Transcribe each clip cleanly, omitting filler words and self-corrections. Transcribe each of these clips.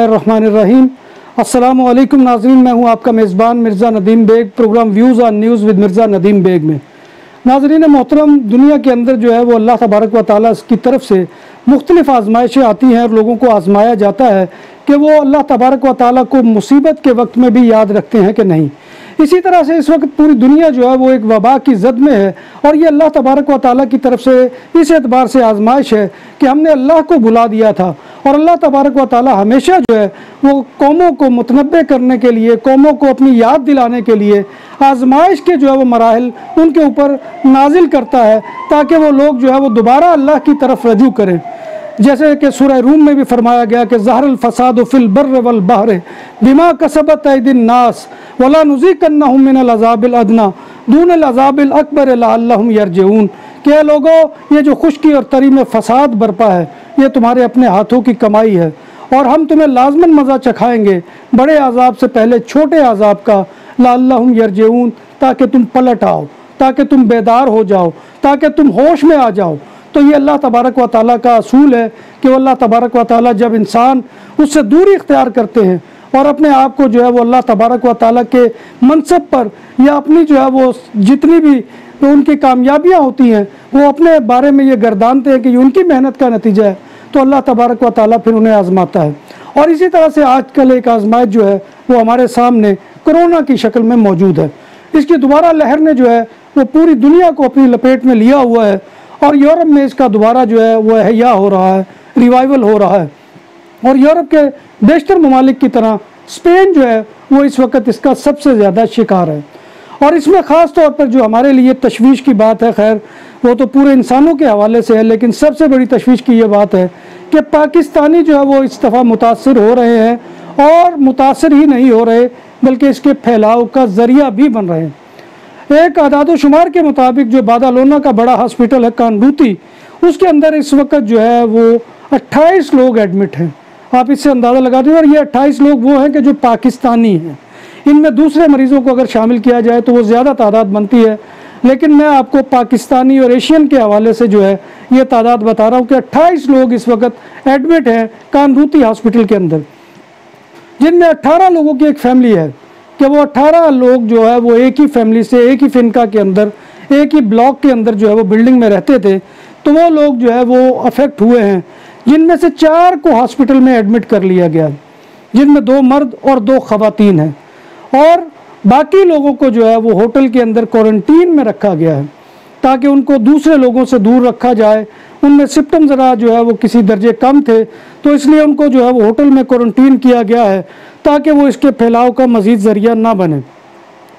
बिस्मिल्लाहिर्रहमानिर्रहीम। अस्सलामु अलैकुम नाज़रीन, मैं हूं आपका मेज़बान Mirza Nadeem Baig. Program views on news with Mirza Nadeem Baig में नाज़रीन मोहतरम, दुनिया के अंदर जो है वो अल्लाह तबारक व तआला की तरफ से मुख्तलिफ़ आजमाइशें आती हैं और लोगों को आजमाया जाता है कि वो अल्लाह तबारक व तआला को मुसीबत के वक्त में भी याद रखते हैं कि नहीं। इसी तरह से इस वक्त पूरी दुनिया जो है वो एक वबा की जद में है और ये अल्लाह तबारक व तआला की तरफ से इस एतबार से आजमाइश है कि हमने अल्लाह को भुला दिया था। और अल्लाह तबारक व तआला हमेशा जो है वो कौमों को मुतनब्बे करने के लिए, कौमों को अपनी याद दिलाने के लिए आजमाइश के जो है वो मराहिल उनके ऊपर नाजिल करता है ताकि वो लोग जो है वो दोबारा अल्लाह की तरफ रजू करें। जैसे कि सूरह रूम में भी फरमाया गया कि ज़हरल फसादु फिल बर्र वल बहर बिमा कसबत ऐदिन नास वला नुज़ीक़न्नहुम मिनल अज़ाबिल अदना दूनल अज़ाबिल अकबर लअल्लहुम यरजिऊन। कि लोगों, ये जो खुश्की और तरी में फसाद बरपा है ये तुम्हारे अपने हाथों की कमाई है और हम तुम्हें लाजमन मज़ा चखाएंगे बड़े अजाब से पहले छोटे अजाब का, लअल्लहुम यरजिऊन, ताकि तुम पलट आओ, ताकि तुम बेदार हो जाओ, ताकि तुम होश में आ जाओ। तो ये अल्लाह तबारक व तआला का असूल है कि अल्लाह तबारक व तआला जब इंसान उससे दूरी इख्तियार करते हैं और अपने आप को जो है वो अल्लाह तबारक व तआला के मनसब पर या अपनी जो है वो जितनी भी उनकी कामयाबियाँ होती हैं वो अपने बारे में ये गर्दानते हैं कि ये उनकी मेहनत का नतीजा है, तो अल्लाह तबारक व तआला फिर उन्हें आजमाता है। और इसी तरह से आजकल एक आजमाइश जो है वो हमारे सामने कोरोना की शक्ल में मौजूद है। इसकी दोबारा लहर ने जो है वो पूरी दुनिया को अपनी लपेट में लिया हुआ है और यूरोप में इसका दोबारा जो है वो एहया हो रहा है, रिवाइवल हो रहा है। और यूरोप के बेशतर ममालिक की तरह स्पेन जो है वो इस वक्त इसका सबसे ज़्यादा शिकार है। और इसमें ख़ास तौर पर जो हमारे लिए तशवीश की बात है, खैर वो तो पूरे इंसानों के हवाले से है, लेकिन सबसे बड़ी तशवीश की ये बात है कि पाकिस्तानी जो है वो इस दफ़ा मुतासर हो रहे हैं और मुतासर ही नहीं हो रहे बल्कि इसके फैलाव का ज़रिया भी बन रहे हैं। एक आदाद शुमार के मुताबिक जो बादालोना का बड़ा हॉस्पिटल है कानडूती, उसके अंदर इस वक्त जो है वो 28 लोग एडमिट हैं। आप इससे अंदाज़ा लगा दें। और ये 28 लोग वो हैं कि जो पाकिस्तानी हैं। इनमें दूसरे मरीज़ों को अगर शामिल किया जाए तो वो ज़्यादा तादाद बनती है, लेकिन मैं आपको पाकिस्तानी और एशियन के हवाले से जो है ये तादाद बता रहा हूँ कि 28 लोग इस वक्त एडमिट हैं कानडूती हॉस्पिटल के अंदर, जिनमें 18 लोगों की एक फैमिली है कि वो 18 लोग जो है वो एक ही फैमिली से, एक ही फिनका के अंदर, एक ही ब्लॉक के अंदर जो है वो बिल्डिंग में रहते थे। तो वो लोग जो है वो अफेक्ट हुए हैं, जिनमें से 4 को हॉस्पिटल में एडमिट कर लिया गया, जिनमें 2 मर्द और 2 ख़वातीन हैं। और बाकी लोगों को जो है वो होटल के अंदर क्वारंटीन में रखा गया है ताकि उनको दूसरे लोगों से दूर रखा जाए। उनमें सिम्टम ज़रा जो है वो किसी दर्जे कम थे, तो इसलिए उनको जो है वो होटल में क्वारंटीन किया गया है ताकि वो इसके फैलाव का मज़ीद ज़रिया ना बने।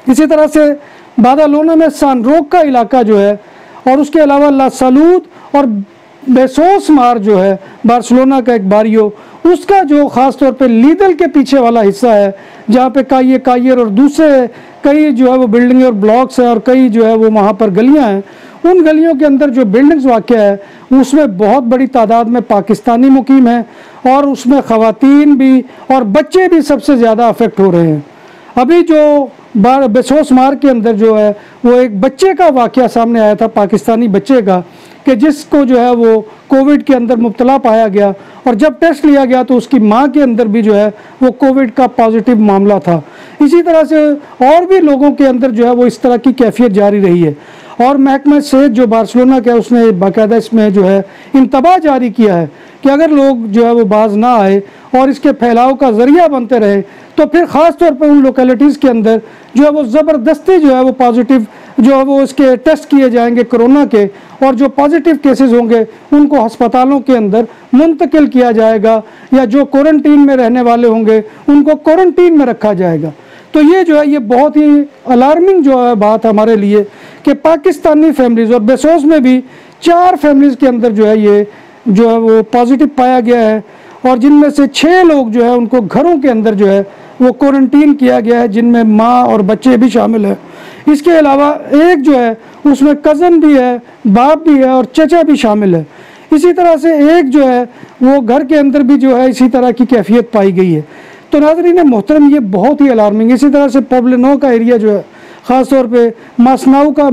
इसी तरह से बादालोना में सानरोक का इलाका जो है और उसके अलावा ला सालूद और बेसोस मार जो है बार्सिलोना का एक बारियो, उसका जो ख़ास तौर पे लीदल के पीछे वाला हिस्सा है जहाँ पे कायर और दूसरे कई जो है वो बिल्डिंग और ब्लॉक्स हैं और कई जो है वो वहाँ पर गलियाँ हैं, उन गलियों के अंदर जो बिल्डिंग्स वाक़ है उसमें बहुत बड़ी तादाद में पाकिस्तानी मुकीम हैं और उसमें ख़वातीन भी और बच्चे भी सबसे ज़्यादा अफेक्ट हो रहे हैं। अभी जो बेसोस मार के अंदर जो है वो एक बच्चे का वाक़या सामने आया था, पाकिस्तानी बच्चे का, कि जिसको जो है वो कोविड के अंदर मुब्तला पाया गया और जब टेस्ट लिया गया तो उसकी माँ के अंदर भी जो है वो कोविड का पॉजिटिव मामला था। इसी तरह से और भी लोगों के अंदर जो है वो इस तरह की कैफियत जारी रही है। और महकमा सेहत जो बार्सिलोना का उसने बाकायदा इसमें जो है इंतबाह जारी किया है कि अगर लोग जो है वो बाज ना आए और इसके फैलाव का ज़रिया बनते रहे तो फिर ख़ास तौर पर उन लोकेलिटीज़ के अंदर जो है वो ज़बरदस्ती जो है वो पॉजिटिव जो है वो इसके टेस्ट किए जाएंगे कोरोना के, और जो पॉजिटिव केसेस होंगे उनको अस्पतालों के अंदर मुंतकिल किया जाएगा या जो क्वारंटीन में रहने वाले होंगे उनको क्वारंटीन में रखा जाएगा। तो ये जो है ये बहुत ही अलार्मिंग जो है बात हमारे लिए कि पाकिस्तानी फैमिलीज़ और बेसोस में भी 4 फैमिलीज़ के अंदर जो है ये जो है वो पॉजिटिव पाया गया है और जिनमें से 6 लोग जो है उनको घरों के अंदर जो है वो क्वारंटीन किया गया है, जिनमें माँ और बच्चे भी शामिल हैं। इसके अलावा एक जो है उसमें कज़न भी है, बाप भी है और चचा भी शामिल है। इसी तरह से एक जो है वो घर के अंदर भी जो है इसी तरह की कैफियत पाई गई है। तो नाज़रीन मोहतरम ये बहुत ही अलार्मिंग। इसी तरह से पब्लिनो का एरिया जो है ख़ास तौर पे मासनाऊ का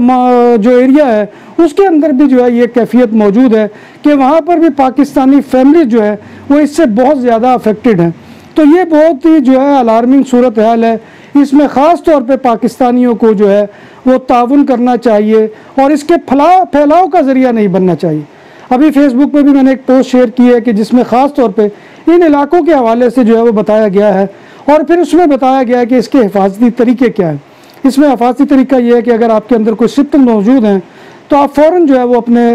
जो एरिया है उसके अंदर भी जो है ये कैफियत मौजूद है कि वहाँ पर भी पाकिस्तानी फैमिली जो है वो इससे बहुत ज़्यादा अफेक्टेड हैं। तो ये बहुत ही जो है अलार्मिंग सूरत हाल है। इसमें ख़ास तौर पे पाकिस्तानियों को जो है वो ताउन करना चाहिए और इसके फैलाव का ज़रिया नहीं बनना चाहिए। अभी फेसबुक पे भी मैंने एक पोस्ट शेयर की है कि जिसमें ख़ास तौर पे इन इलाकों के हवाले से जो है वो बताया गया है और फिर उसमें बताया गया है कि इसके हिफाजती तरीके क्या हैं। इसमें हिफाजती तरीका ये है कि अगर आपके अंदर कोई सिम्टम मौजूद हैं तो आप फ़ौरन जो है वो अपने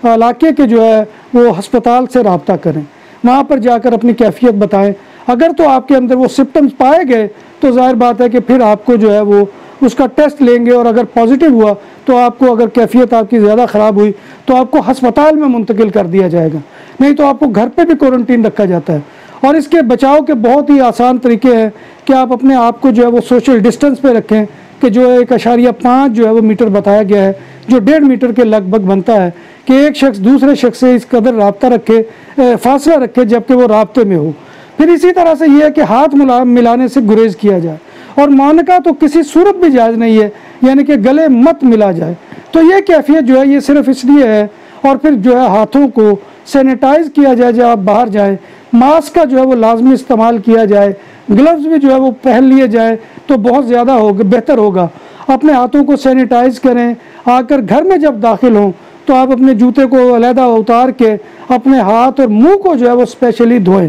इलाके के जो है वो हस्पताल से रब्ता करें, वहाँ पर जाकर अपनी कैफियत बताएं। अगर तो आपके अंदर वो सिम्टम्स पाए गए तो जाहिर बात है कि फिर आपको जो है वो उसका टेस्ट लेंगे और अगर पॉजिटिव हुआ तो आपको, अगर कैफियत आपकी ज़्यादा ख़राब हुई तो आपको हस्पताल में मुंतकिल कर दिया जाएगा, नहीं तो आपको घर पे भी क्वारंटीन रखा जाता है। और इसके बचाव के बहुत ही आसान तरीके हैं कि आप अपने आप को जो है वो सोशल डिस्टेंस पे रखें कि जो 1.5 जो है वो मीटर बताया गया है, जो 1.5 मीटर के लगभग बनता है कि एक शख्स दूसरे शख्स से इस कदर रब्ता रखे, फासला रखे जबकि वो राब्ते में हो। फिर इसी तरह से ये है कि हाथ मिलाने से गुरेज किया जाए और मानका तो किसी सूरत भी जायज़ नहीं है, यानी कि गले मत मिला जाए। तो ये कैफियत जो है ये सिर्फ इसलिए है। और फिर जो है हाथों को सैनिटाइज़ किया जाए जब आप बाहर जाएँ, मास्क का जो है वो लाजमी इस्तेमाल किया जाए, ग्लव्स भी जो है वो पहन लिए जाए तो बहुत ज़्यादा होगा, बेहतर होगा। अपने हाथों को सैनिटाइज़ करें। आकर घर में जब दाखिल हों तो आप अपने जूते को अलहदा उतार के अपने हाथ और मुंह को जो है वो स्पेशली धोएं।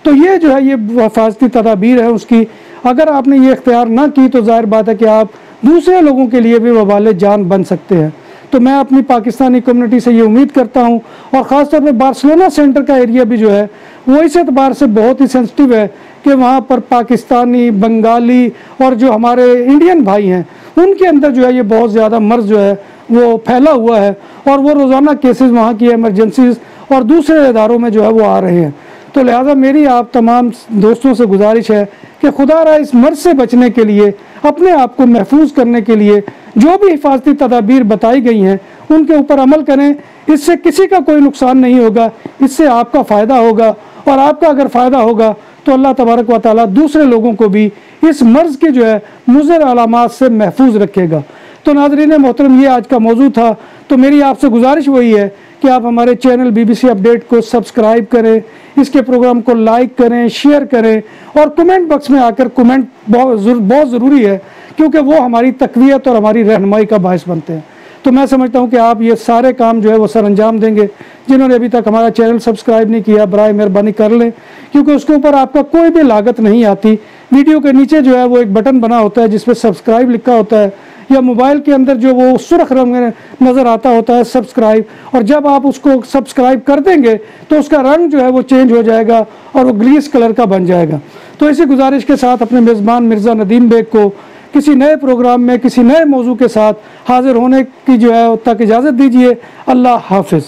तो ये जो है ये हिफाजती तदाबीर है उसकी। अगर आपने ये इख्तियार ना की तो जाहिर बात है कि आप दूसरे लोगों के लिए भी वबाल जान बन सकते हैं। तो मैं अपनी पाकिस्तानी कम्युनिटी से ये उम्मीद करता हूँ और ख़ास तौर पर बार्सिलोना सेंटर का एरिया भी जो है वो इस एतबार से बहुत ही सेंसिटिव है कि वहाँ पर पाकिस्तानी, बंगाली और जो हमारे इंडियन भाई हैं उनके अंदर जो है ये बहुत ज़्यादा मर्ज़ जो है वो फैला हुआ है और वो रोज़ाना केसेस वहाँ की एमरजेंसीज और दूसरे इदारों में जो है वो आ रहे हैं। तो लिहाजा मेरी आप तमाम दोस्तों से गुजारिश है कि खुदारा इस मर्ज़ से बचने के लिए, अपने आप को महफूज करने के लिए जो भी हिफाजती तदाबीर बताई गई हैं उनके ऊपर अमल करें। इससे किसी का कोई नुकसान नहीं होगा, इससे आपका फ़ायदा होगा और आपका अगर फ़ायदा होगा तो अल्लाह तबारक व तआला दूसरे लोगों को भी इस मर्ज़ के जो है मुज़र अलामात से महफूज रखेगा। तो नाज़रीन मोहतरम, ये आज का मौजू था। तो मेरी आपसे गुजारिश वही है कि आप हमारे चैनल BBC अपडेट को सब्सक्राइब करें, इसके प्रोग्राम को लाइक करें, शेयर करें और कमेंट बॉक्स में आकर कमेंट बहुत ज़रूरी है क्योंकि वो हमारी तक़वियत और हमारी रहनुमाई का बायस बनते हैं। तो मैं समझता हूँ कि आप ये सारे काम जो है वो सर अंजाम देंगे। जिन्होंने अभी तक हमारा चैनल सब्सक्राइब नहीं किया बराए मेहरबानी कर लें, क्योंकि उसके ऊपर आपका कोई भी लागत नहीं आती। वीडियो के नीचे जो है वो एक बटन बना होता है जिस पर सब्सक्राइब लिखा होता है, या मोबाइल के अंदर जो वो सुर्ख रंग में नज़र आता होता है सब्सक्राइब, और जब आप उसको सब्सक्राइब कर देंगे तो उसका रंग जो है वो चेंज हो जाएगा और वो ग्रीस कलर का बन जाएगा। तो इसी गुजारिश के साथ अपने मेज़बान मिर्ज़ा नदीम बेग को किसी नए प्रोग्राम में किसी नए मौजू के साथ हाज़िर होने की जो है तक इजाज़त दीजिए। अल्लाह हाफ़िज़।